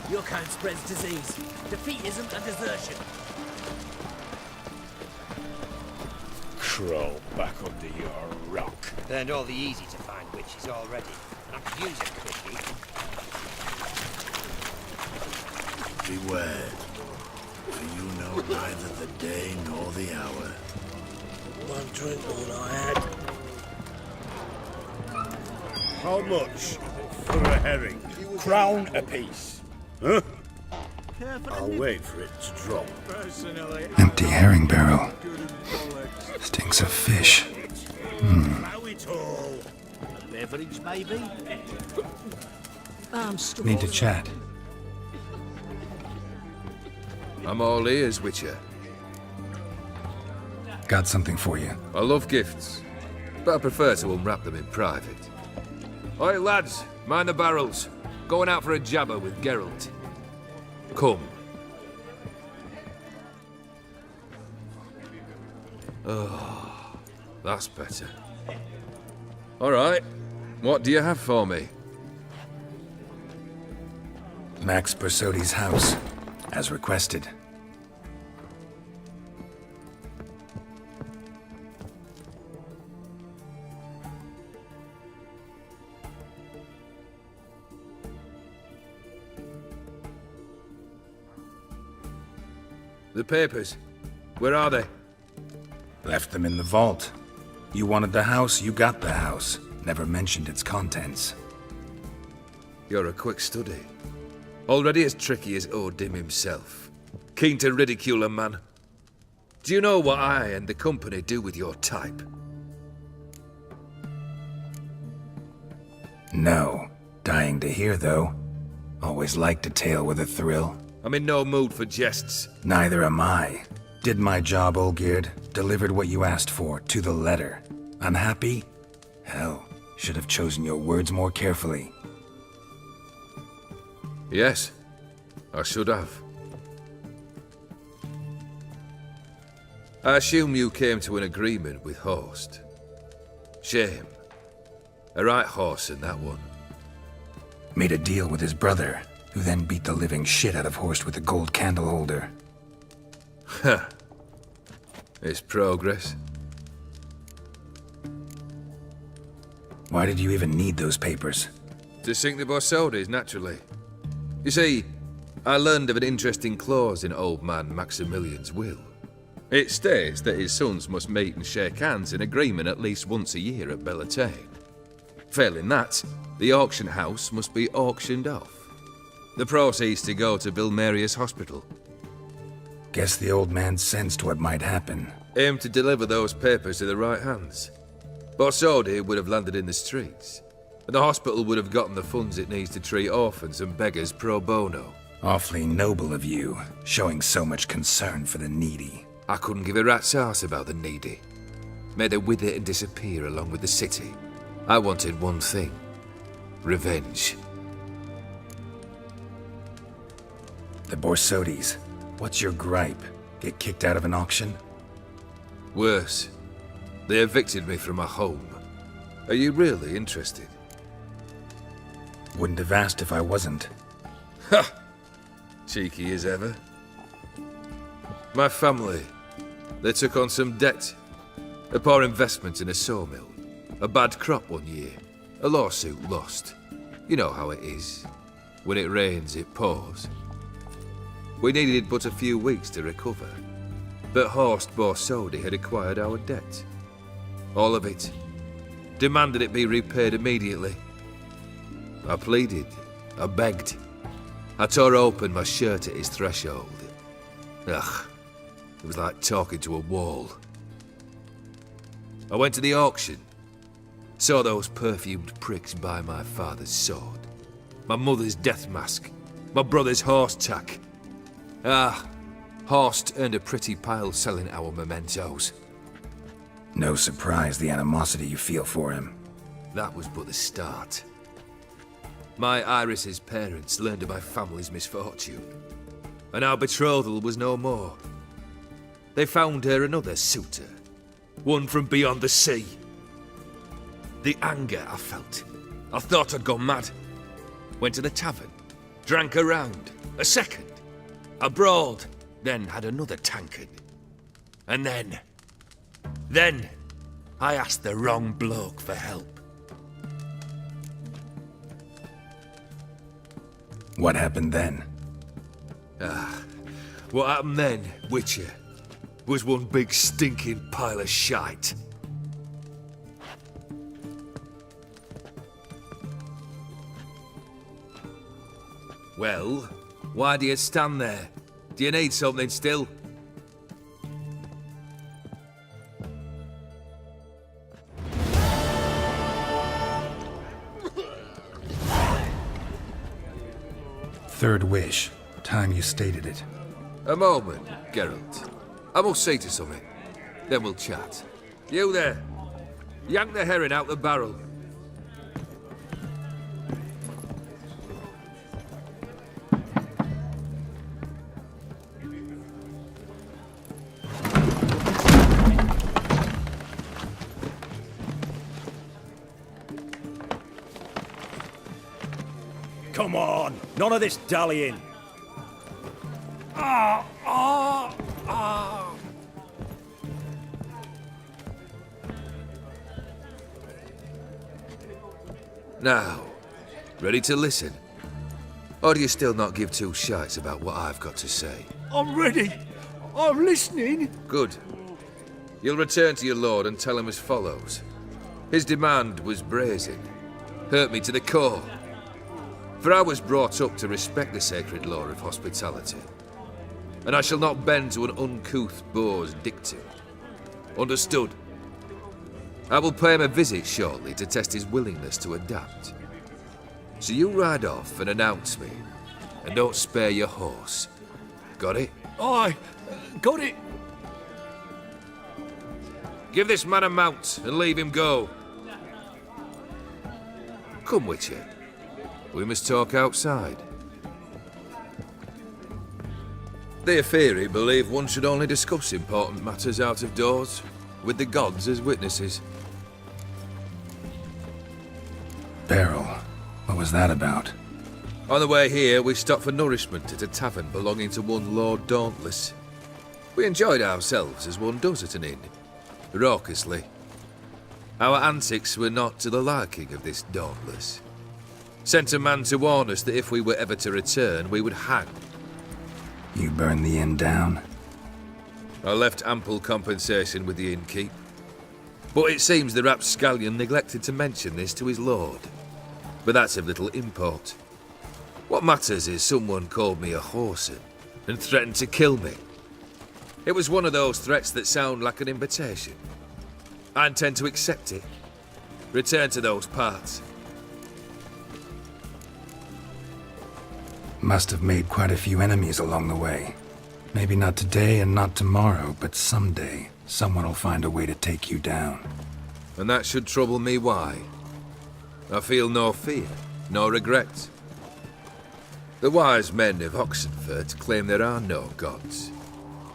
Your kind spreads disease. Defeatism and desertion. Crawl back under your rock. Burned all the easy-to-find witches already. I could use a quickie. Beware, for you know neither the day nor the hour. One drink all I had. How much for a herring? Crown apiece. Huh? I'll wait for it to drop. Empty herring barrel. Stinks of fish. How it all. Beverage, maybe? Need to chat. I'm all ears, Witcher. Got something for you. I love gifts, but I prefer to unwrap them in private. Oi, lads, mind the barrels. Going out for a jabber with Geralt. Come. Oh, that's better. All right, what do you have for me? Max Bersodi's house, as requested. The papers. Where are they? Left them in the vault. You wanted the house, you got the house. Never mentioned its contents. You're a quick study. Already as tricky as Odim himself. Keen to ridicule a man. Do you know what I and the company do with your type? No. Dying to hear, though. Always liked a tale with a thrill. I'm in no mood for jests. Neither am I. Did my job, Olgierd. Delivered what you asked for, to the letter. Unhappy? Hell, should have chosen your words more carefully. Yes, I should have. I assume you came to an agreement with Horst. Shame. A right horse in that one. Made a deal with his brother, who then beat the living shit out of Horst with a gold candle holder. Huh. It's progress. Why did you even need those papers? To sink the Borsodis, naturally. You see, I learned of an interesting clause in old man Maximilian's will. It states that his sons must meet and shake hands in agreement at least once a year at Bellartane. Failing that, the auction house must be auctioned off. The proceeds to go to Vilmerius Hospital. Guess the old man sensed what might happen. Aim to deliver those papers to the right hands. Borsodi would have landed in the streets, and the hospital would have gotten the funds it needs to treat orphans and beggars pro bono. Awfully noble of you, showing so much concern for the needy. I couldn't give a rat's ass about the needy. May they wither and disappear along with the city. I wanted one thing. Revenge. The Borsodis. What's your gripe? Get kicked out of an auction? Worse. They evicted me from my home. Are you really interested? Wouldn't have asked if I wasn't. Ha! Cheeky as ever. My family, they took on some debt. A poor investment in a sawmill. A bad crop one year. A lawsuit lost. You know how it is. When it rains, it pours. We needed but a few weeks to recover. But Horst Borsodi had acquired our debt. All of it. Demanded it be repaid immediately. I pleaded. I begged. I tore open my shirt at his threshold. Ugh. It was like talking to a wall. I went to the auction. Saw those perfumed pricks buy my father's sword. My mother's death mask. My brother's horse tack. Ah, Horst earned a pretty pile selling our mementos. No surprise the animosity you feel for him. That was but the start. My Iris's parents learned of my family's misfortune, and our betrothal was no more. They found her another suitor, one from beyond the sea. The anger I felt, I thought I'd gone mad. Went to the tavern, drank a round, a second, a broad, then had another tankard. And then, I asked the wrong bloke for help. What happened then? What happened then, Witcher, was one big stinking pile of shite. Well, why do you stand there? Do you need something still? Third wish. Time you stated it. A moment, Geralt. I must see to something. Then we'll chat. You there. Yank the herring out the barrel. Come on, none of this dallying. Now, ready to listen? Or do you still not give two shites about what I've got to say? I'm ready. I'm listening. Good. You'll return to your lord and tell him as follows. His demand was brazen. Hurt me to the core. For I was brought up to respect the sacred law of hospitality. And I shall not bend to an uncouth boor's dictum. Understood? I will pay him a visit shortly to test his willingness to adapt. So you ride off and announce me. And don't spare your horse. Got it? Aye, got it. Give this man a mount and leave him go. Come, Witcher. We must talk outside. The Aetheri believe one should only discuss important matters out of doors, with the gods as witnesses. Beryl. What was that about? On the way here, we stopped for nourishment at a tavern belonging to one Lord Dauntless. We enjoyed ourselves as one does at an inn, raucously. Our antics were not to the liking of this Dauntless. Sent a man to warn us that if we were ever to return, we would hang. You burned the inn down? I left ample compensation with the innkeep. But it seems the rapscallion neglected to mention this to his lord. But that's of little import. What matters is someone called me a whoreson and threatened to kill me. It was one of those threats that sound like an invitation. I intend to accept it. Return to those parts. Must have made quite a few enemies along the way. Maybe not today and not tomorrow, but someday, someone will find a way to take you down. And that should trouble me why? I feel no fear, no regret. The wise men of Oxenfurt claim there are no gods.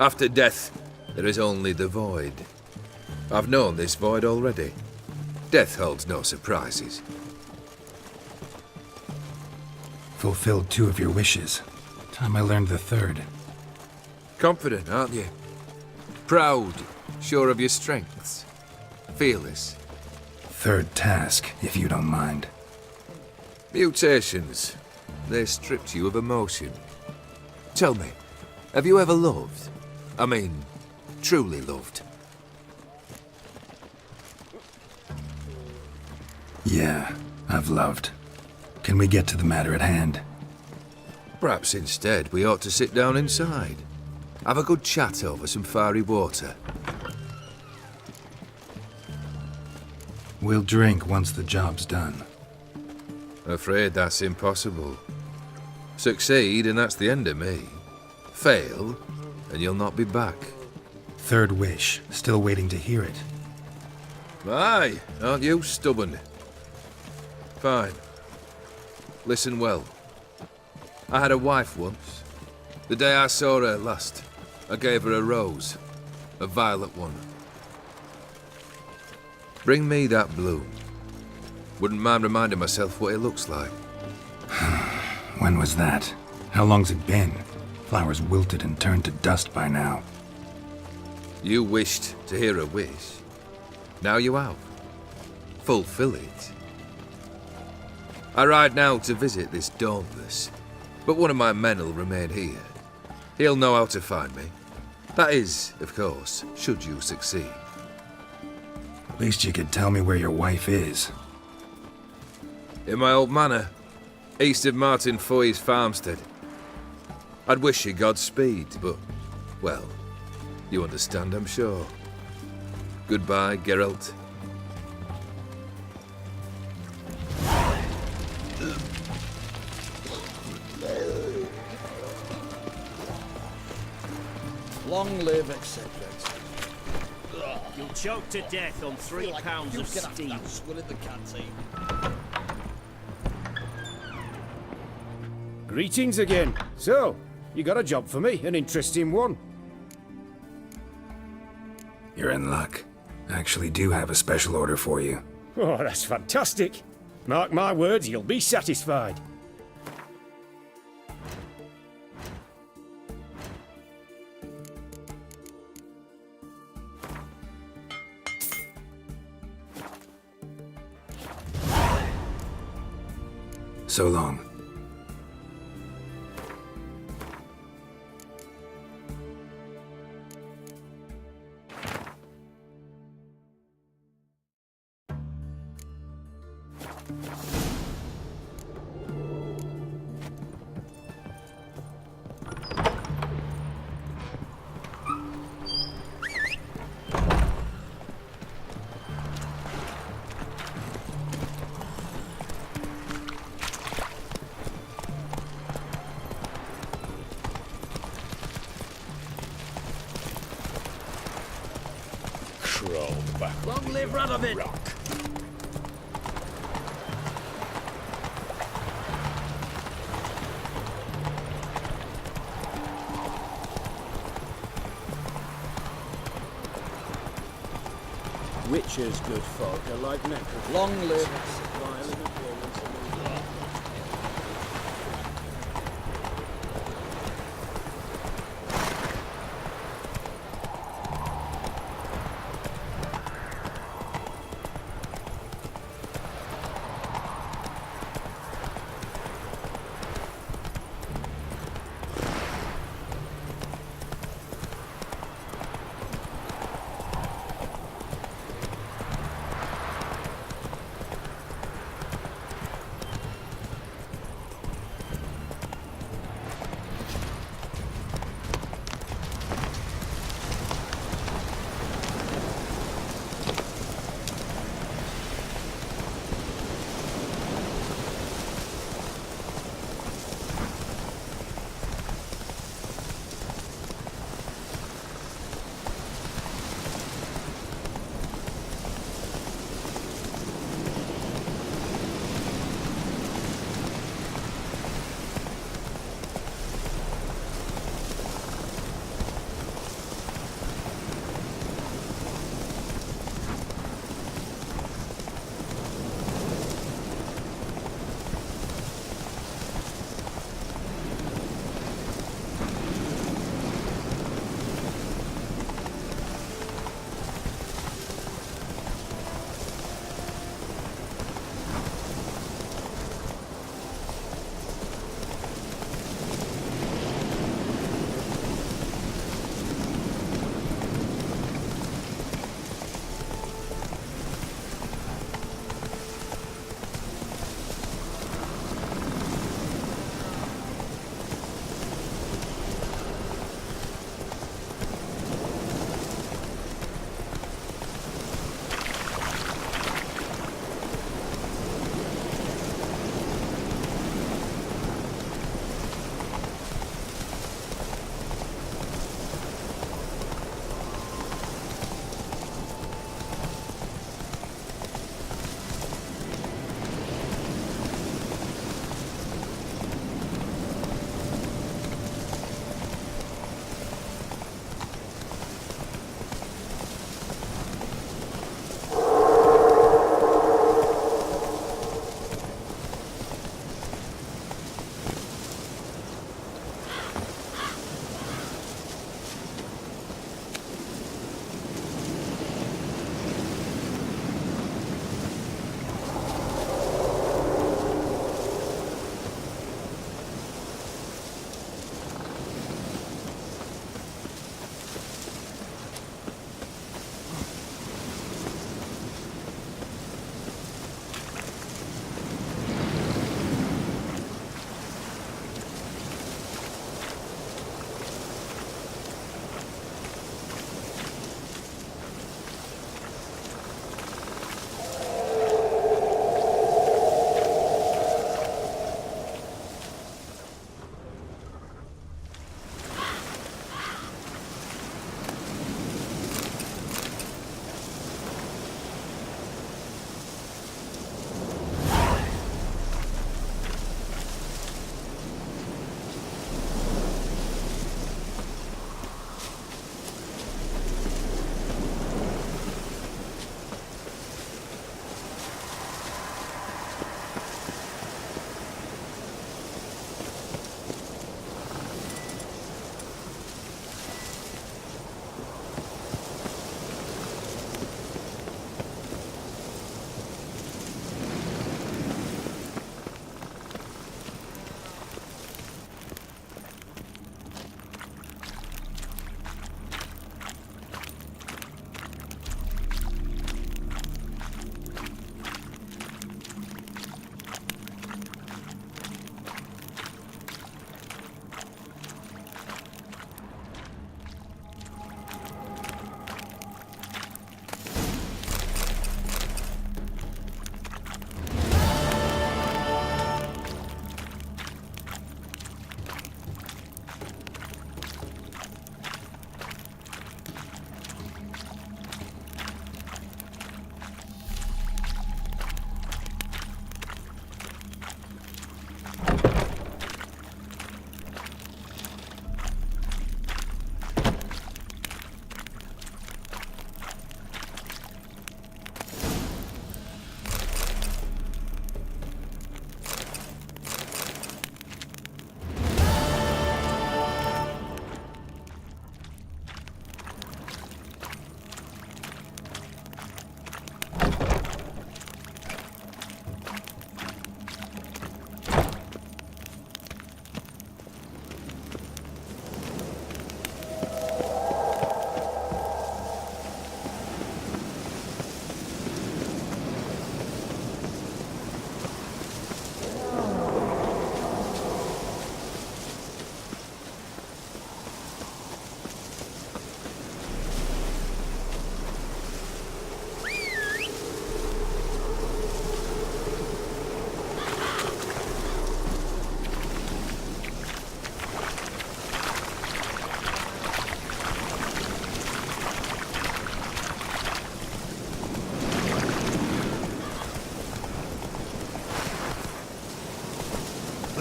After death, there is only the void. I've known this void already. Death holds no surprises. Fulfilled 2 of your wishes. Time I learned the third. Confident, aren't you? Proud, sure of your strengths. Fearless. Third task, if you don't mind. Mutations. They stripped you of emotion. Tell me, have you ever loved? I mean, truly loved? Yeah, I've loved. Can we get to the matter at hand? Perhaps instead we ought to sit down inside. Have a good chat over some fiery water. We'll drink once the job's done. Afraid that's impossible. Succeed and that's the end of me. Fail and you'll not be back. Third wish. Still waiting to hear it. Aye, aren't you stubborn? Fine. Listen well. I had a wife once. The day I saw her last, I gave her a rose. A violet one. Bring me that bloom. Wouldn't mind reminding myself what it looks like. When was that? How long's it been? Flowers wilted and turned to dust by now. You wished to hear a wish. Now you have. Fulfill it. I ride now to visit this Dauntless, but one of my men will remain here. He'll know how to find me. That is, of course, should you succeed. At least you could tell me where your wife is. In my old manor, east of Martin Foy's farmstead. I'd wish you Godspeed, but, well, you understand, I'm sure. Goodbye, Geralt. Long live, etc. You'll choke to death on 3 pounds of steam. Swill in the canteen. Greetings again. So, you got a job for me, an interesting one. You're in luck. I actually do have a special order for you. Oh, that's fantastic. Mark my words, you'll be satisfied. So long. Crawl back. Long live Radovid! Witcher's good folk are like necrophiliacs. Long live. Violent appearance and all that.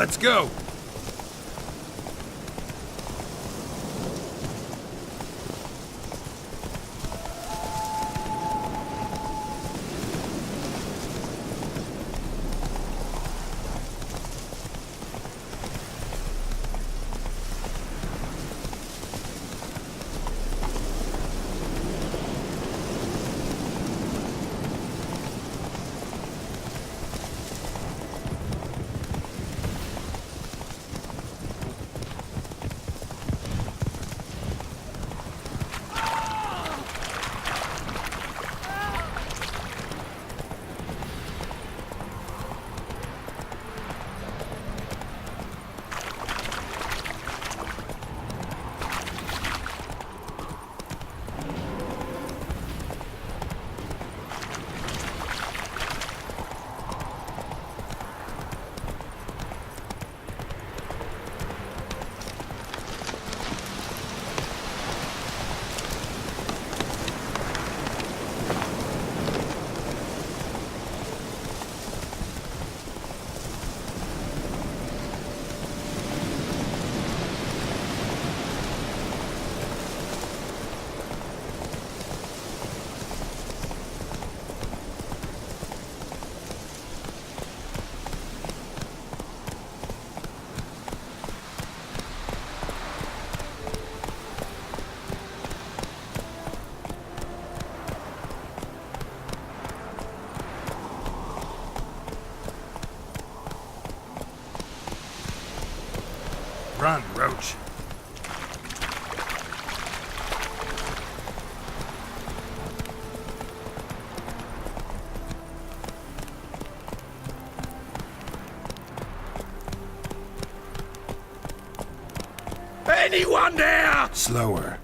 Let's go! Run, Roach. Anyone there? Slower.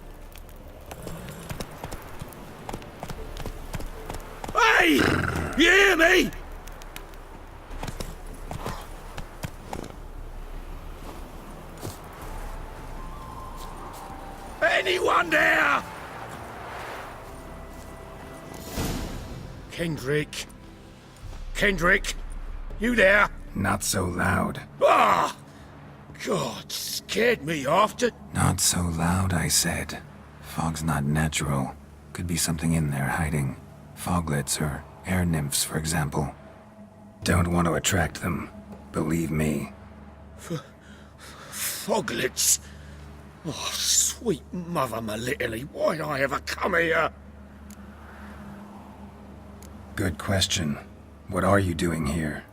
Hey! You hear me? Anyone there? Kendrick. Kendrick, you there? Not so loud. Ah! God, scared me after. Not so loud, I said. Fog's not natural. Could be something in there hiding. Foglets or air nymphs, for example. Don't want to attract them. Believe me. Foglets? Oh, sweet mother Melitterly, why'd I ever come here? Good question. What are you doing here?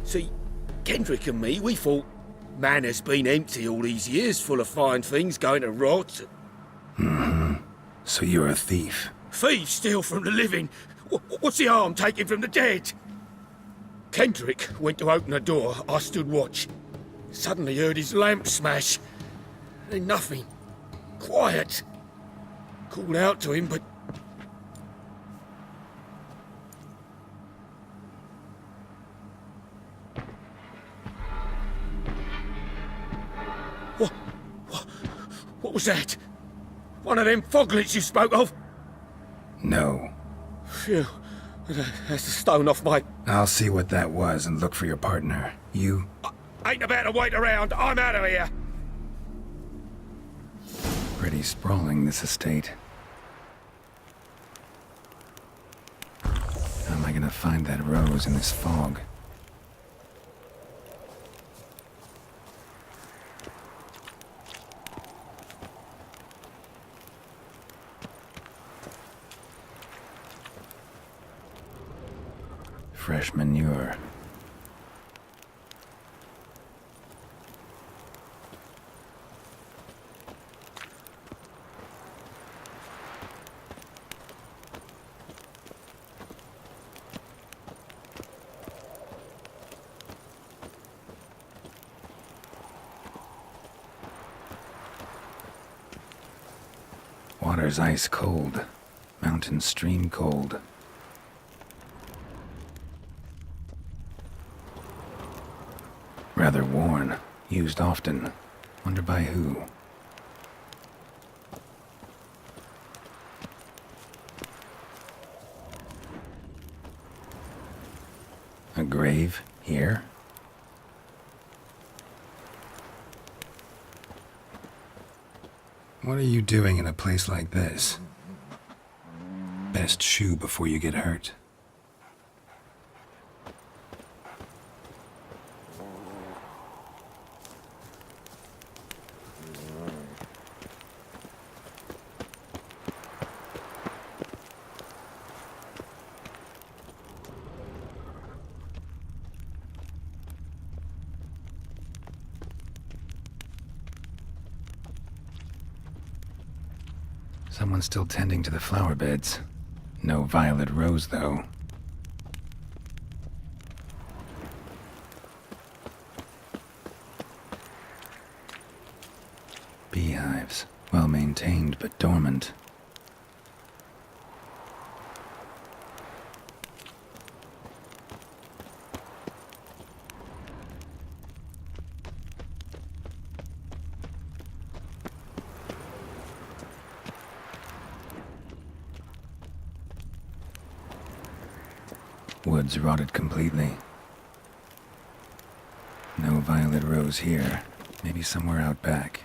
See, Kendrick and me, we thought Manor's been empty all these years, full of fine things going to rot. So you're a thief. Thieves steal from the living. What's the harm taking from the dead? Kendrick went to open the door. I stood watch. Suddenly heard his lamp smash. Then nothing. Quiet. Called out to him, but... What was that? One of them foglets you spoke of? No. Phew. That's a stone off my... I'll see what that was and look for your partner. You... Ain't about to wait around. I'm out of here. Pretty sprawling, this estate. How am I gonna find that rose in this fog? Fresh manure. Water's ice cold. Mountain stream cold. Rather worn. Used often. Wonder by who. A grave here? What are you doing in a place like this? Best shoe before you get hurt. Someone's still tending to the flower beds. No violet rose, though. Beehives. Well maintained, but dormant. Woods rotted completely. No violet rose here. Maybe somewhere out back.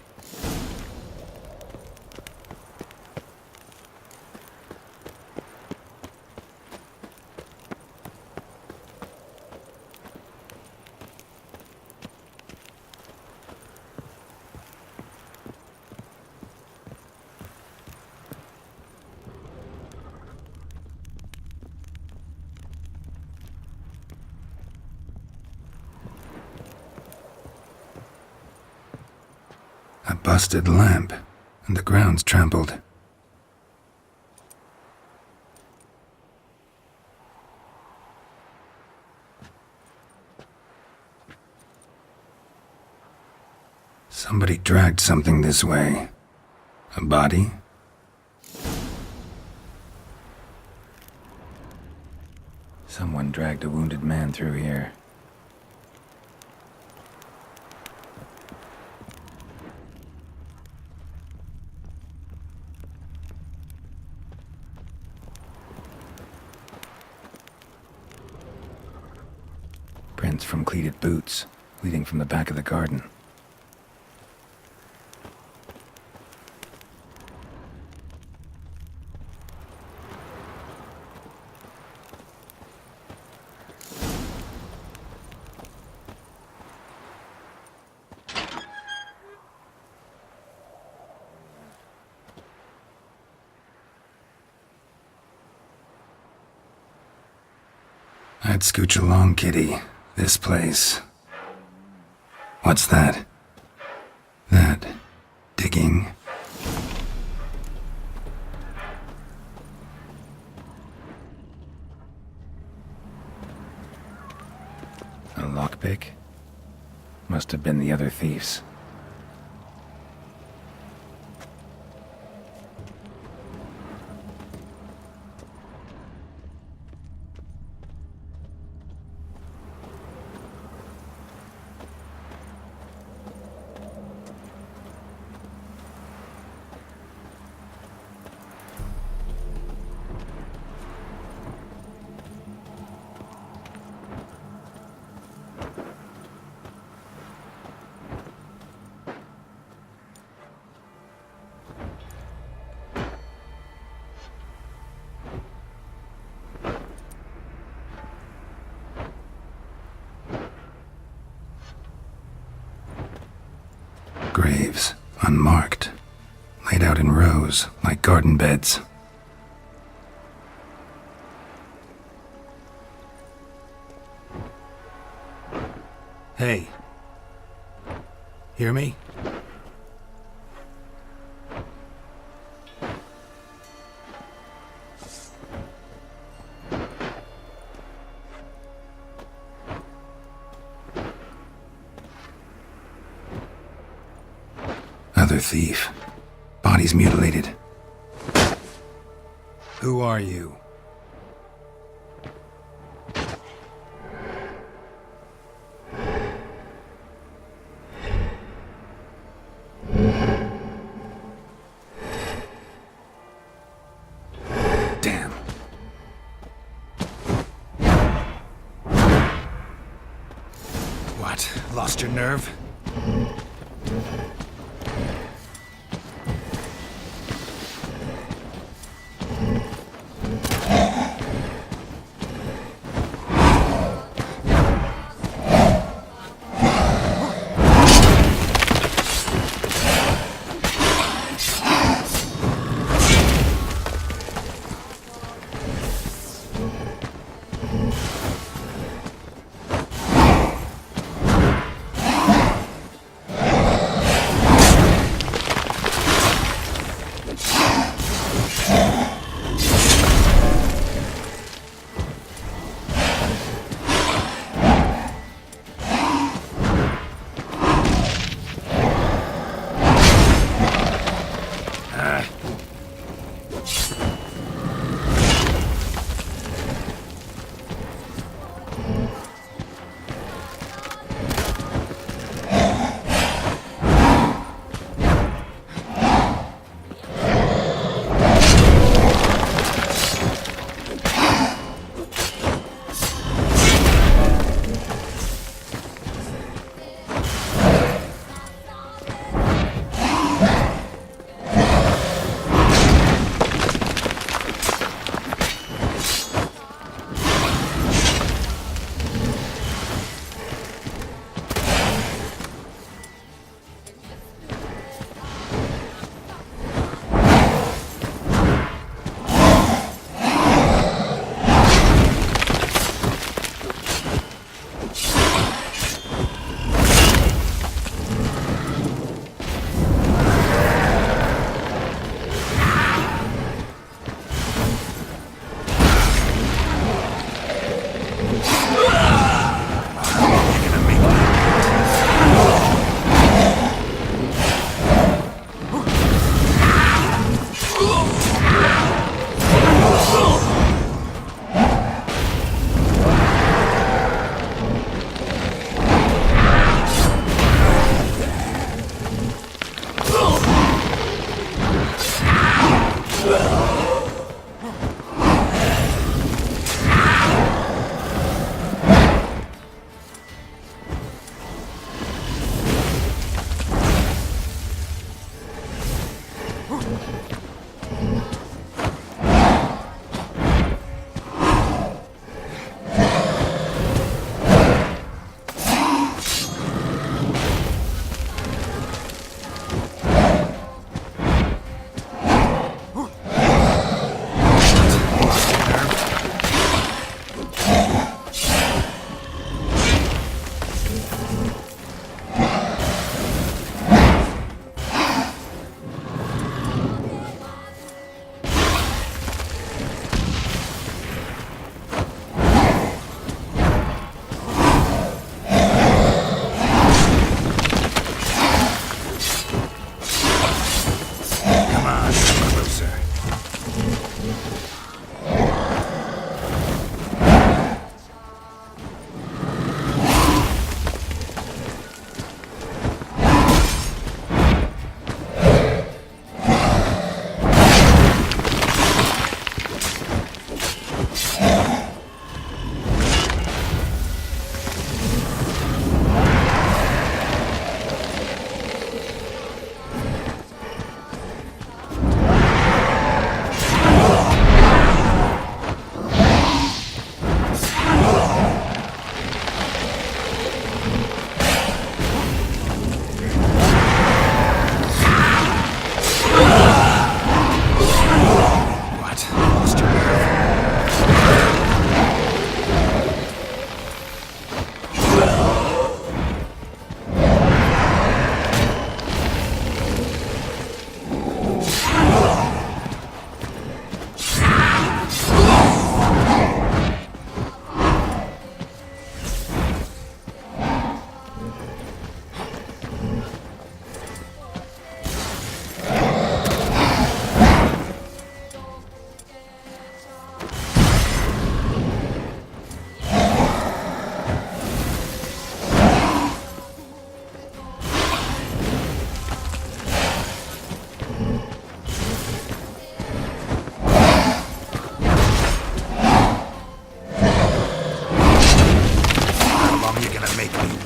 A busted lamp, and the ground's trampled. Somebody dragged something this way. A body? Someone dragged a wounded man through here. Prints from cleated boots, leading from the back of the garden. I'd scooch along, kitty. This place. What's that? That digging? A lockpick? Must have been the other thieves. Graves, unmarked, laid out in rows like garden beds. Hey. Hear me? Other thief. Body's mutilated. Who are you? Damn. What? Lost your nerve?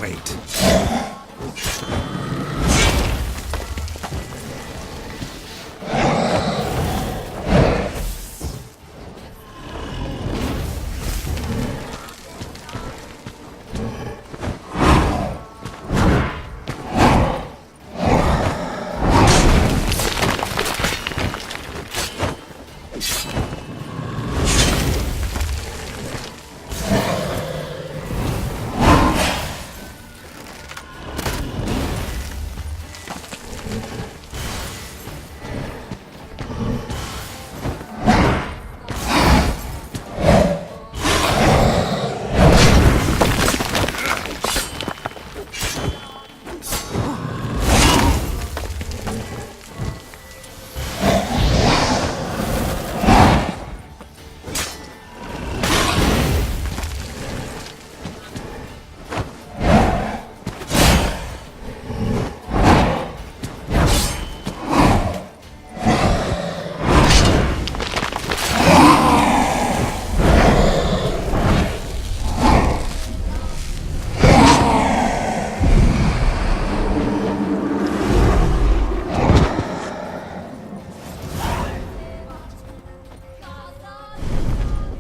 Wait.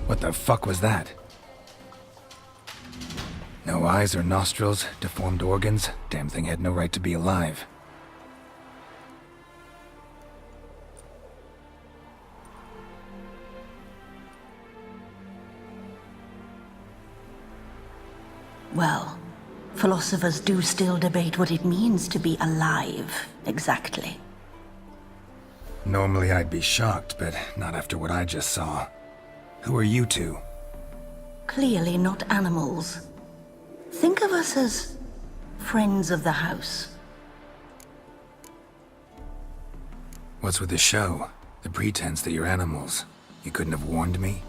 What the fuck was that? No eyes or nostrils, deformed organs. Damn thing had no right to be alive. Well, philosophers do still debate what it means to be alive, exactly. Normally I'd be shocked, but not after what I just saw. Who are you two? Clearly not animals. Think of us as friends of the house. What's with the show? The pretense that you're animals. You couldn't have warned me?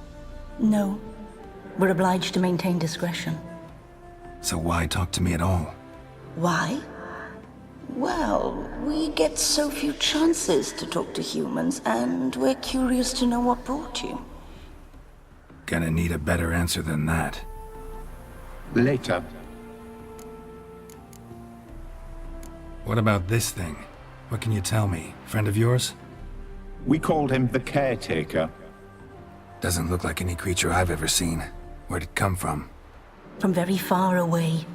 No, we're obliged to maintain discretion. So why talk to me at all? Why? Well, we get so few chances to talk to humans, and we're curious to know what brought you. Gonna need a better answer than that. Later. What about this thing? What can you tell me? Friend of yours? We called him the Caretaker. Doesn't look like any creature I've ever seen. Where'd it come from? From very far away.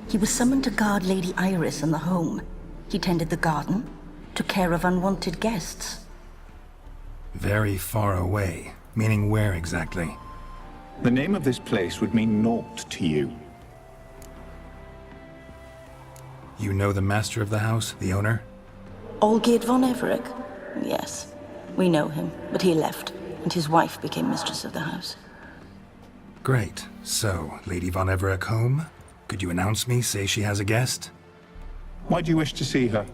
He was summoned to guard Lady Iris and the home. He tended the garden, took care of unwanted guests. Very far away. Meaning where exactly? The name of this place would mean naught to you. You know the master of the house, the owner? Olgierd von Everec? Yes, we know him, but he left, and his wife became mistress of the house. Great. So, Lady von Everec home? Could you announce me, say she has a guest? Why do you wish to see her?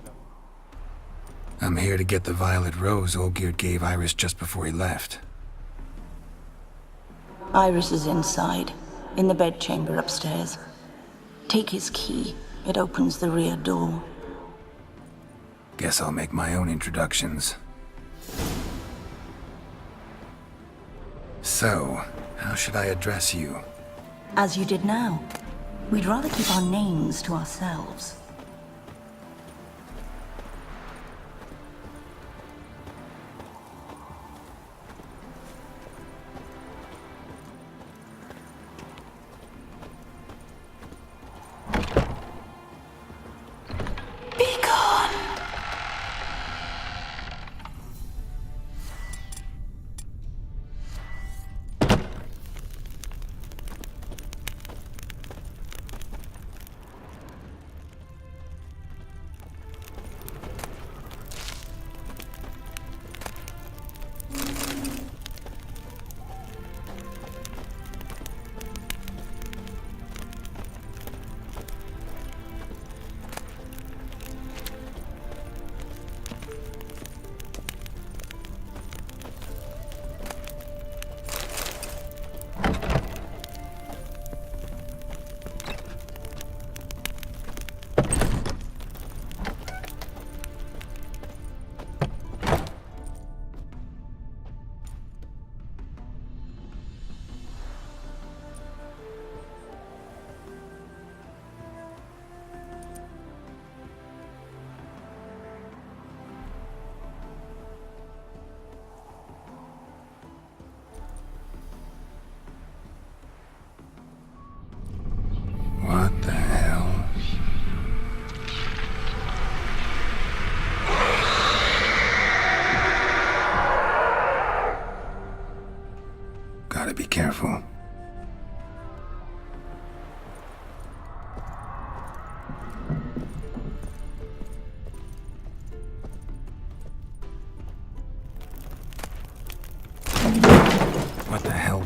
I'm here to get the violet rose Olgierd gave Iris just before he left. Iris is inside, in the bedchamber upstairs. Take his key. It opens the rear door. Guess I'll make my own introductions. So, how should I address you? As you did now. We'd rather keep our names to ourselves. Be gone!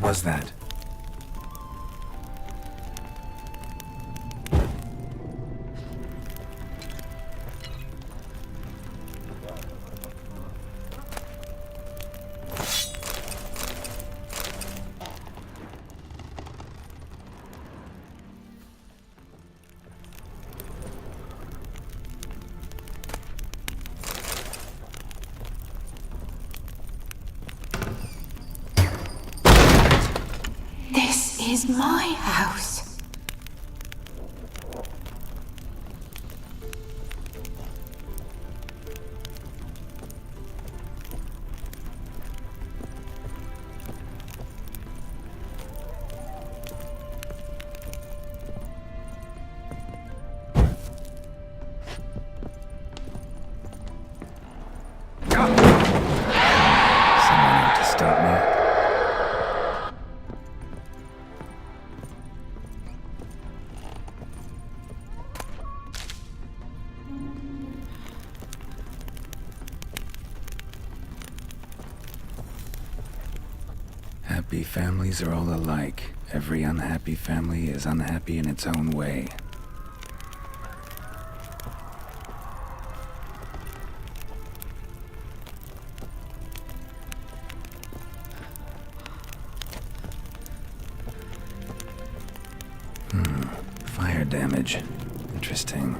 was that? This is my house. Someone out to stop me. Happy families are all alike. Every unhappy family is unhappy in its own way. Fire damage. Interesting.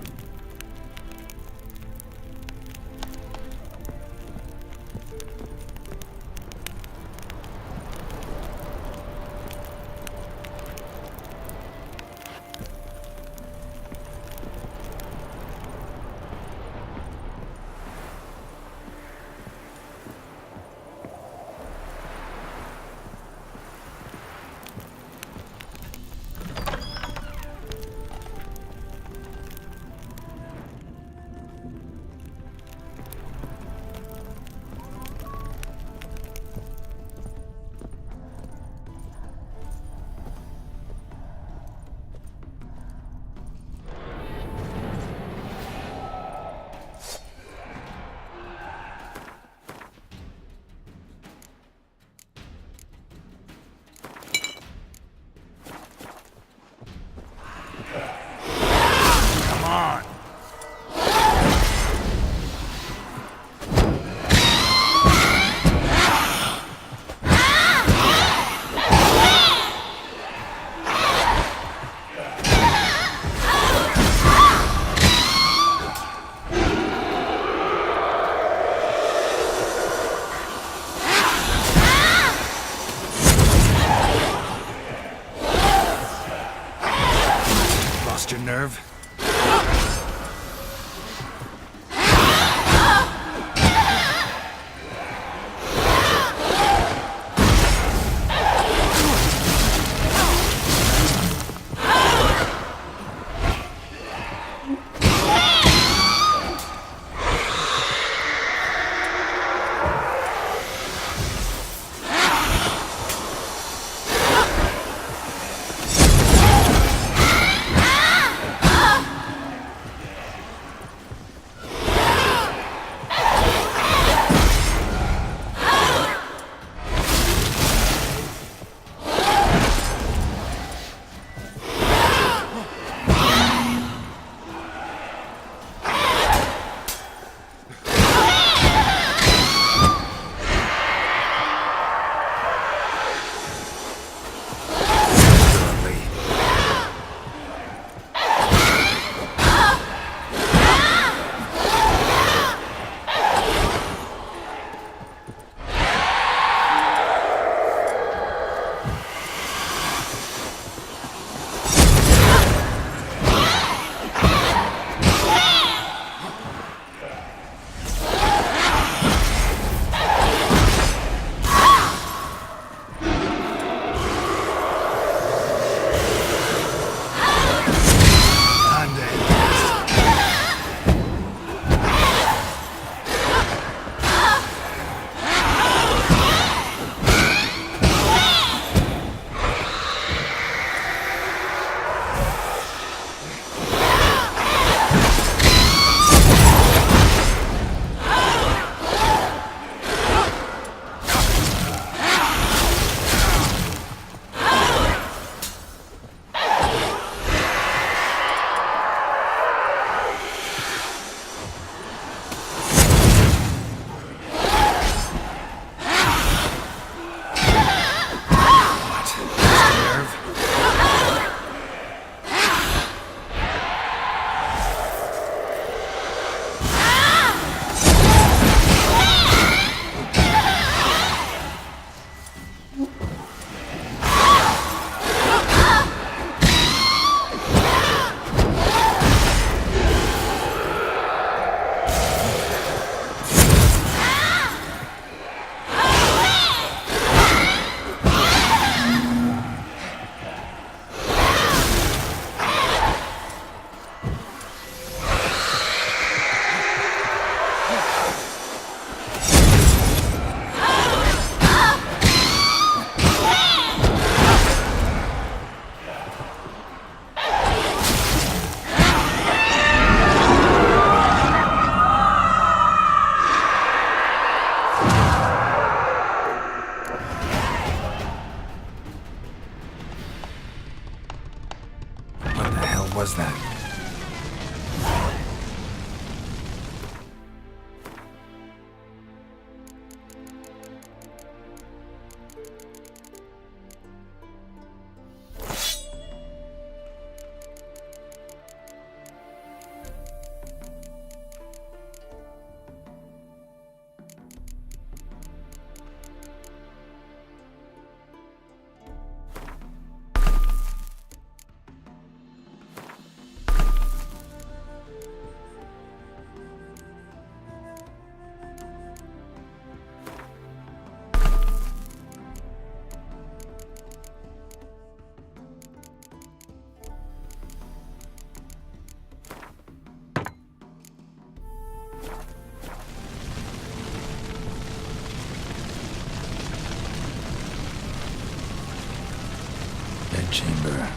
chamber.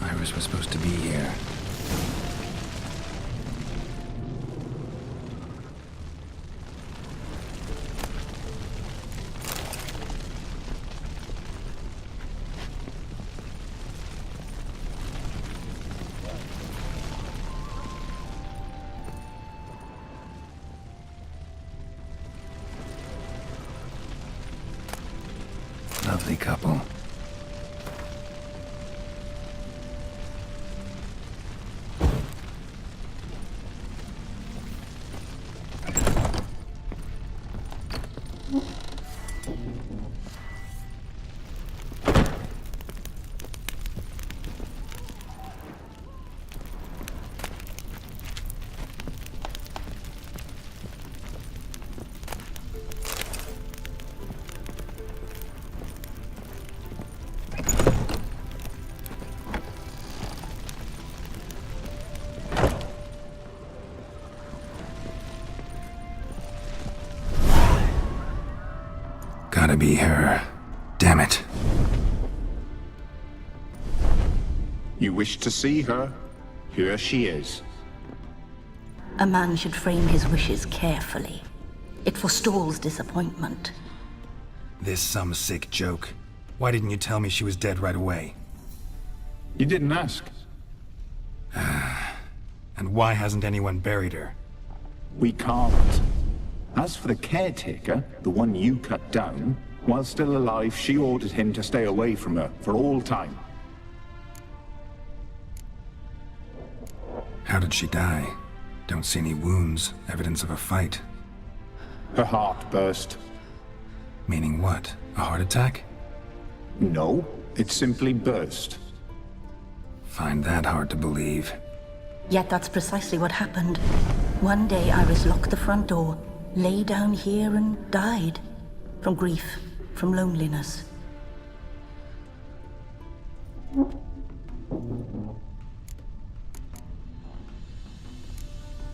Iris was supposed to be here. Lovely couple. Gotta be her. Damn it. You wish to see her? Here she is. A man should frame his wishes carefully. It forestalls disappointment. This some sick joke. Why didn't you tell me she was dead right away? You didn't ask. And why hasn't anyone buried her? We can't. As for the caretaker, the one you cut down, while still alive, she ordered him to stay away from her for all time. How did she die? Don't see any wounds, evidence of a fight. Her heart burst. Meaning what? A heart attack? No, it simply burst. Find that hard to believe. Yet that's precisely what happened. One day Iris locked the front door, lay down here and died. From grief, from loneliness.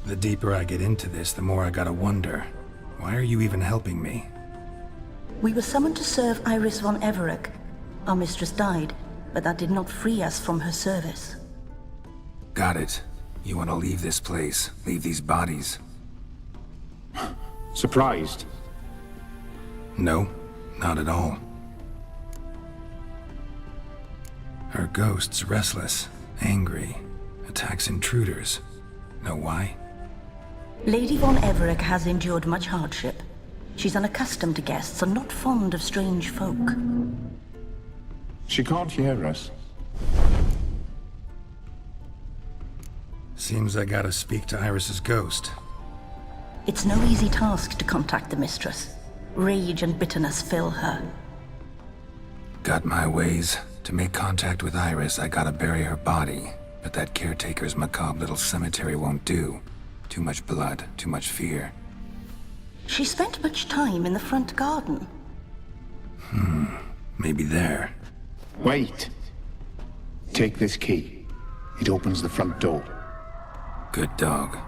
The deeper I get into this, the more I gotta wonder. Why are you even helping me? We were summoned to serve Iris von Everec. Our mistress died, but that did not free us from her service. Got it. You want to leave this place, leave these bodies. Surprised? No, not at all. Her ghost's restless, angry, attacks intruders. Know why? Lady von Everec has endured much hardship. She's unaccustomed to guests and not fond of strange folk. She can't hear us. Seems I gotta speak to Iris's ghost. It's no easy task to contact the mistress. Rage and bitterness fill her. Got my ways. To make contact with Iris, I gotta bury her body. But that caretaker's macabre little cemetery won't do. Too much blood, too much fear. She spent much time in the front garden. Maybe there. Wait. Take this key. It opens the front door. Good dog.